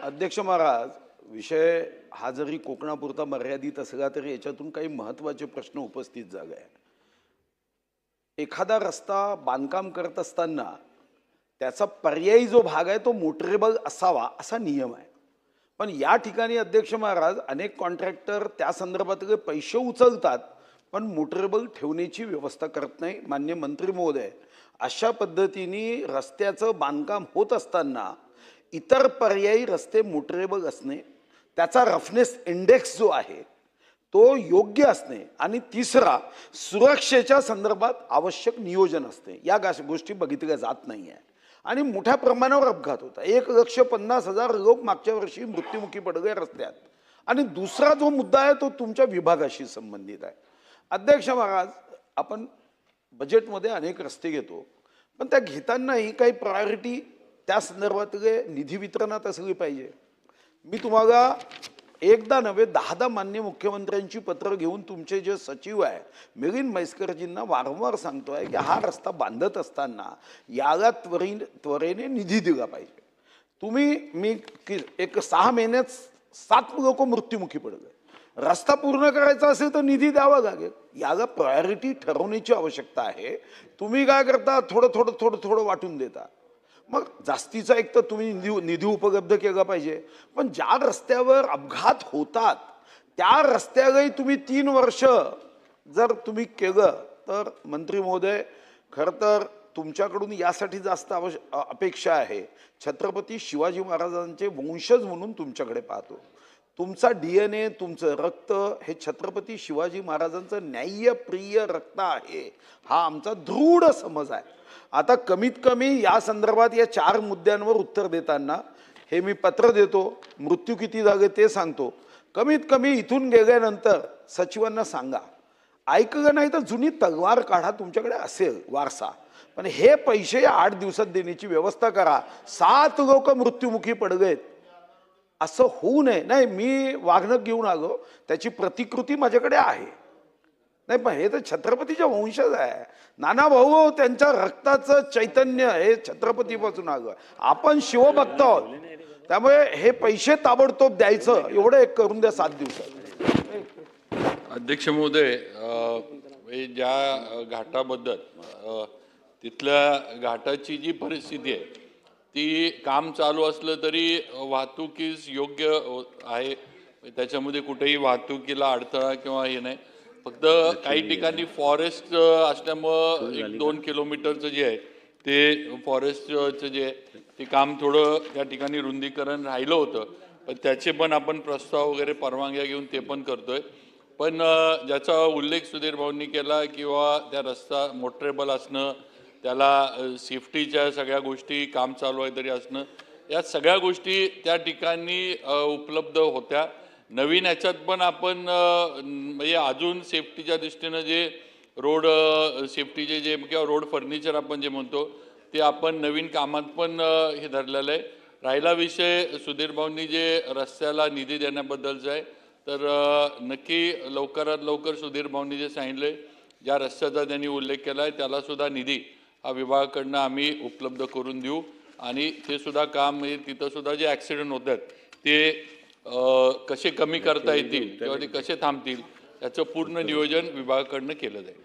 अध्यक्ष महाराज, विषय हा जरी कोकणापुरता मर्यादित असला तरी याच्यातून काही महत्त्वाचे प्रश्न उपस्थित झाले आहे. एखादा रस्ता बांधकाम करत असताना त्याचा पर्यायी जो भाग आहे तो मोटरेबल असावा असा नियम आहे. पण या ठिकाणी अध्यक्ष महाराज अनेक कॉन्ट्रॅक्टर त्या संदर्भात पैसे उचलतात पण मोटरेबल ठेवण्याची व्यवस्था करत नाही. मान्य मंत्री महोदय, अशा पद्धतीने रस्त्याचं बांधकाम होत असताना इतर पर्यायी रस्ते मोटरेबल असणे, त्याचा रफनेस इंडेक्स जो आहे तो योग्य असणे आणि तिसरा सुरक्षेच्या संदर्भात आवश्यक नियोजन असते, या गोष्टी बघितल्या जात नाही आहे आणि मोठ्या प्रमाणावर अपघात होता. 1,50,000 लोक मागच्या वर्षी मृत्युमुखी पडले रस्त्यात. आणि दुसरा जो मुद्दा आहे तो तुमच्या विभागाशी संबंधित आहे. अध्यक्ष महाराज, आपण बजेटमध्ये अनेक रस्ते घेतो पण त्या घेतानाही काही प्रायोरिटी त्या संदर्भातले निधी वितरणात असली पाहिजे. मी तुम्हाला एकदा नव्हे 10दा मान्य मुख्यमंत्र्यांची पत्र घेऊन तुमचे जे सचिव आहे मिलिंद म्हैसकरजींना वारंवार सांगतोय की हा रस्ता बांधत असताना याला त्वरेने निधी दिला पाहिजे. मी एक 6 महिन्यात 7 लोक मृत्युमुखी पडले. रस्ता पूर्ण करायचा असेल तर निधी द्यावा लागेल. याला प्रायोरिटी ठरवण्याची आवश्यकता आहे. तुम्ही काय करता, थोडं वाटून देता. मग जास्तीचा एक तर तुम्ही निधी उपलब्ध केला पाहिजे. पण ज्या रस्त्यावर अपघात होतात त्या रस्त्यालाही तुम्ही 3 वर्ष जर तुम्ही केलं तर मंत्री महोदय, खरं तर तुमच्याकडून यासाठी जास्त अपेक्षा आहे. छत्रपती शिवाजी महाराजांचे वंशज म्हणून तुमच्याकडे पाहतो. तुमचा DNA, तुमचं रक्त हे छत्रपती शिवाजी महाराजांचं न्याय्यप्रिय रक्त आहे, हा आमचा दृढ समज आहे. आता कमीत कमी या संदर्भात या 4 मुद्द्यांवर उत्तर देताना हे मी पत्र देतो, मृत्यू किती झाले ते सांगतो. कमीत कमी इथून गेल्यानंतर सचिवांना सांगा, ऐकलं नाही तर जुनी तलवार काढा, तुमच्याकडे असेल वारसा, पण हे पैसे 8 दिवसात देण्याची व्यवस्था करा. 7 लोक मृत्युमुखी पडलेत, असं होऊ नये. नाही, मी वाघनख घेऊन आलो, त्याची प्रतिकृती माझ्याकडे आहे. नाही, पण हे तर छत्रपतीच्या वंशज आहे. नाना भाऊ, त्यांच्या रक्ताचं चैतन्य हे छत्रपतीपासून आलं. आपण शिवभक्त आहोत, त्यामुळे हे पैसे ताबडतोब द्यायचं, एवढं एक करून द्या 7 दिवसात. अध्यक्ष महोदय, ज्या घाटाबद्दल तिथल्या घाटाची जी परिस्थिती आहे ती काम चालू असलं तरी वाहतुकीस योग्य आहे. त्याच्यामध्ये कुठेही वाहतुकीला अडथळा किंवा हे नाही. फक्त काही ठिकाणी फॉरेस्ट असल्यामुळं 1-2 किलोमीटरचं जे आहे ते फॉरेस्टचं जे आहे ते काम थोडं त्या ठिकाणी रुंदीकरण राहिलं होतं. पण त्याचे पण आपण प्रस्ताव वगैरे परवानग्या घेऊन ते पण करतोय. पण ज्याचा उल्लेख सुधीर भाऊंनी केला किंवा त्या रस्ता मोटरेबल असणं, त्याला सेफ्टीच्या सगळ्या गोष्टी काम चालू आहे तरी असणं, या सगळ्या गोष्टी त्या ठिकाणी उपलब्ध होत्या. नवीन ह्याच्यात पण आपण म्हणजे अजून सेफ्टीच्या दृष्टीनं जे रोड सेफ्टीचे जे किंवा रोड फर्निचर आपण जे म्हणतो ते आपण नवीन कामात पण हे धरलेलं आहे. राहिला विषय सुधीर भाऊंनी जे रस्त्याला निधी देण्याबद्दलचा आहे, तर नक्की लवकरात लवकर सुधीर भाऊंनी जे सांगितले, ज्या रस्त्याचा त्यांनी उल्लेख केला आहे त्याला सुद्धा निधी हा विभागाकडनं आम्ही उपलब्ध करून देऊ. आणि ते सुद्धा काम म्हणजे तिथं सुद्धा जे ॲक्सिडेंट होतात ते कसे कमी करता येतील किंवा ते कसे थांबतील याचं पूर्ण नियोजन विभागाकडनं केलं जाईल.